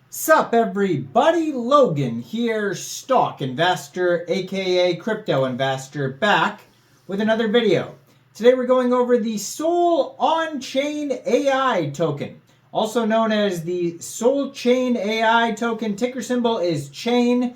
Sup everybody, Logan here, stock investor aka crypto investor, back with another video. Today we're going over the Onchain AI token, also known as the Solchain AI token. Ticker symbol is chain.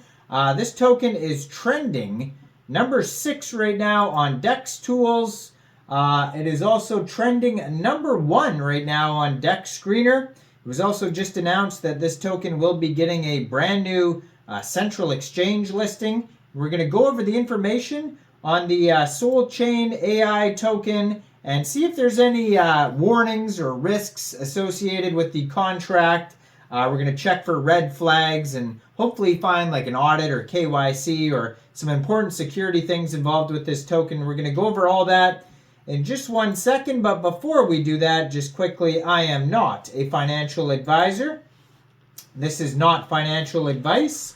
This token is trending number 6 right now on DEX tools. It is also trending number 1 right now on DEX Screener. It was also just announced that this token will be getting a brand new central exchange listing. We're going to go over the information on the Solchain AI token and see if there's any warnings or risks associated with the contract. We're going to check for red flags and hopefully find like an audit or KYC or some important security things involved with this token. We're going to go over all that in just 1 second, but before we do that, just quickly, I am not a financial advisor. This is not financial advice.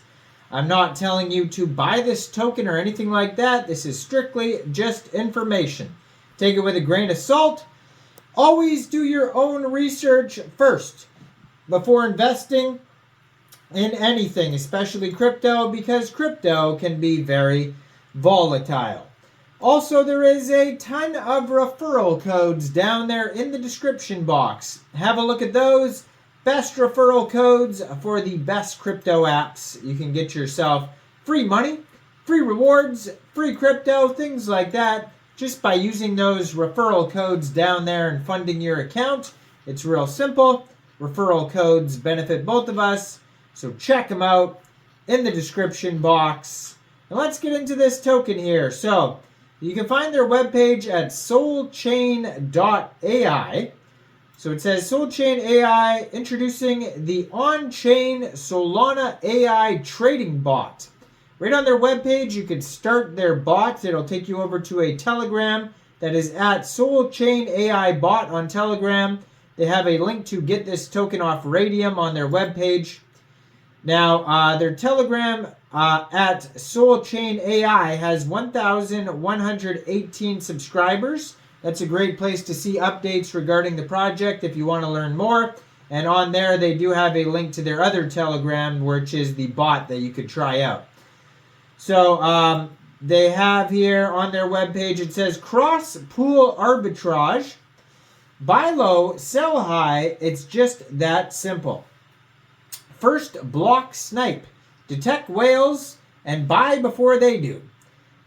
I'm not telling you to buy this token or anything like that. This is strictly just information. Take it with a grain of salt. Always do your own research first before investing in anything, especially crypto, because crypto can be very volatile. Also, there is a ton of referral codes down there in the description box. Have a look at those. Best referral codes for the best crypto apps. You can get yourself free money, free rewards, free crypto, things like that, just by using those referral codes down there and funding your account. It's real simple. Referral codes benefit both of us, so check them out in the description box. And let's get into this token here. So, you can find their webpage at solchain.ai. So it says Solchain AI introducing the on-chain Solana AI trading bot. Right on their webpage, you can start their bot. It'll take you over to a Telegram that is at Solchain AI bot on Telegram. They have a link to get this token off Raydium on their webpage. Now, their Telegram at Solchain AI has 1,118 subscribers. That's a great place to see updates regarding the project if you want to learn more. And on there, they do have a link to their other Telegram, which is the bot that you could try out. So, they have here on their webpage, it says cross-pool arbitrage. Buy low, sell high. It's just that simple. First, block snipe. Detect whales and buy before they do.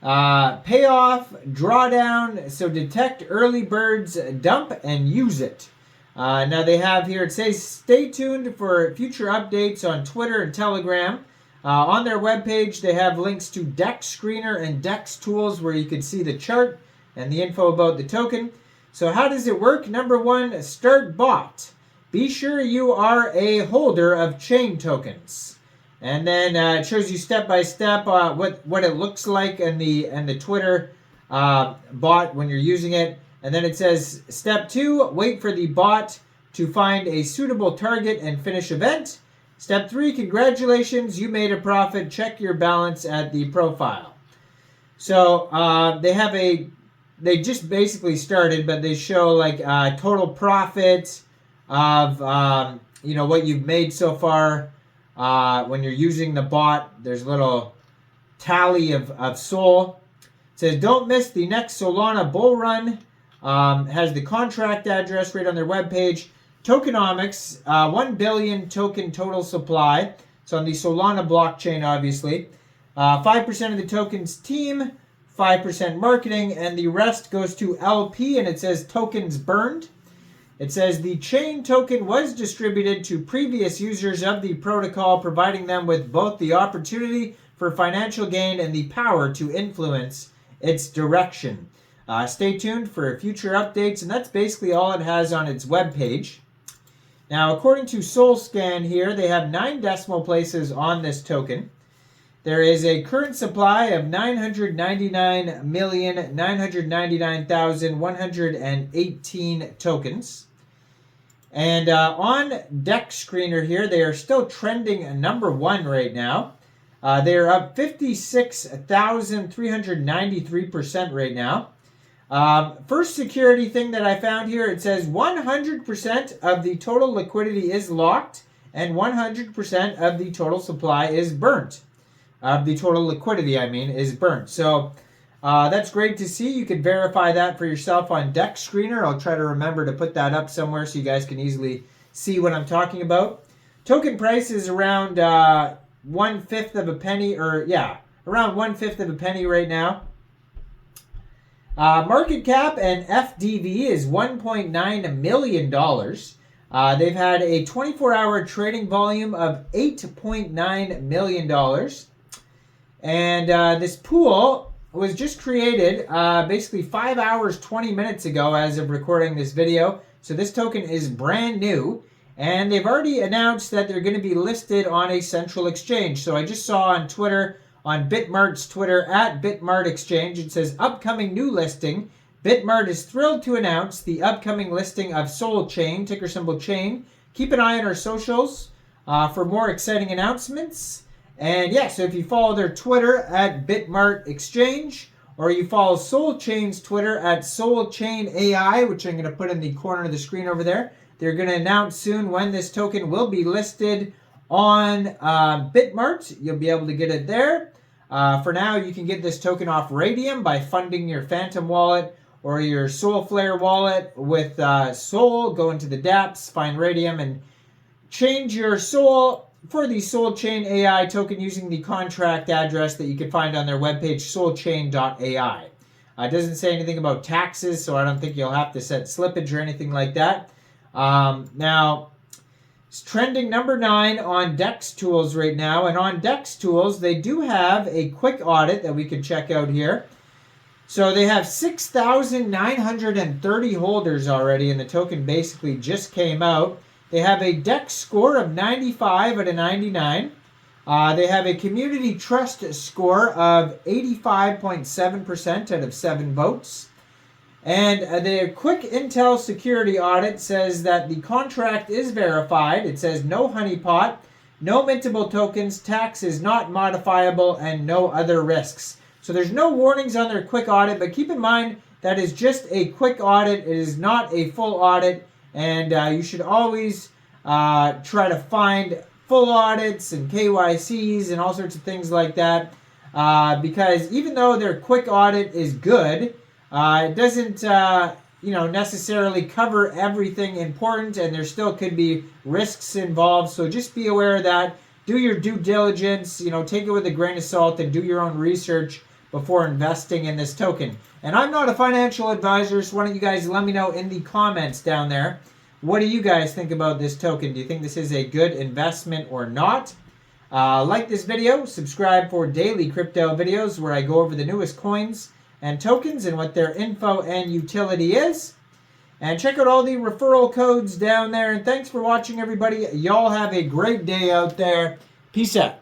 Payoff, drawdown. So detect early birds, dump, and use it. Now they have here, it says stay tuned for future updates on Twitter and Telegram. On their webpage, they have links to DEX Screener and DEX tools where you can see the chart and the info about the token. So how does it work? Number 1, start bot. Be sure you are a holder of chain tokens. And then it shows you step by step what it looks like in the Twitter bot when you're using it. And then it says step 2, wait for the bot to find a suitable target and finish event. Step 3, congratulations, you made a profit. Check your balance at the profile. So they just basically started, but they show like total profit of what you've made so far. When you're using the bot, there's a little tally of Sol. It says don't miss the next Solana bull run. Has the contract address right on their webpage. Tokenomics, 1 billion token total supply. It's on the Solana blockchain, obviously. 5% of the tokens team, 5% marketing, and the rest goes to LP, and it says tokens burned. It says the chain token was distributed to previous users of the protocol, providing them with both the opportunity for financial gain and the power to influence its direction. Stay tuned for future updates, and that's basically all it has on its webpage. Now, according to SolScan here, they have 9 decimal places on this token. There is a current supply of 999,999,118 tokens. And on DEX Screener here, they are still trending number 1 right now. They are up 56,393% right now. First security thing that I found here, it says 100% of the total liquidity is locked and 100% of the total supply is burnt. The total liquidity, I mean, is burnt. So that's great to see. You can verify that for yourself on Dex Screener. I'll try to remember to put that up somewhere so you guys can easily see what I'm talking about. Token price is around 1/5 of a penny, or yeah, around 1/5 of a penny right now. Market cap and FDV is $1.9 million. They've had a 24-hour trading volume of $8.9 million. And this pool was just created basically 5 hours, 20 minutes ago as of recording this video. So this token is brand new. And they've already announced that they're going to be listed on a central exchange. So I just saw on Twitter, on Bitmart's Twitter, at Bitmart Exchange, it says, upcoming new listing. Bitmart is thrilled to announce the upcoming listing of Solchain, ticker symbol chain. Keep an eye on our socials for more exciting announcements. And yeah, so if you follow their Twitter at Bitmart Exchange, or you follow Solchain's Twitter at Solchain AI, which I'm going to put in the corner of the screen over there, they're going to announce soon when this token will be listed on Bitmart. You'll be able to get it there. For now, you can get this token off Raydium by funding your Phantom wallet or your Solflare wallet with Sol. Go into the dApps, find Raydium, and change your Sol for the Solchain AI token using the contract address that you can find on their webpage, solchain.ai. It doesn't say anything about taxes, so I don't think you'll have to set slippage or anything like that. Now, it's trending number 9 on DEX Tools right now. And on DEX Tools, they do have a quick audit that we can check out here. So they have 6,930 holders already, and the token basically just came out. They have a DEX score of 95 out of 99. They have a community trust score of 85.7% out of 7 votes. And the quick Intel security audit says that the contract is verified. It says no honeypot, no mintable tokens, tax is not modifiable, and no other risks. So there's no warnings on their quick audit, but keep in mind that is just a quick audit. It is not a full audit, and you should always try to find full audits and KYCs and all sorts of things like that, because even though their quick audit is good, it doesn't, necessarily cover everything important, and there still could be risks involved. So just be aware of that. Do your due diligence. Take it with a grain of salt and do your own research before investing in this token. And I'm not a financial advisor, so why don't you guys let me know in the comments down there. What do you guys think about this token? Do you think this is a good investment or not? Like this video, subscribe for daily crypto videos where I go over the newest coins and tokens and what their info and utility is. And check out all the referral codes down there. And thanks for watching, everybody. Y'all have a great day out there. Peace out.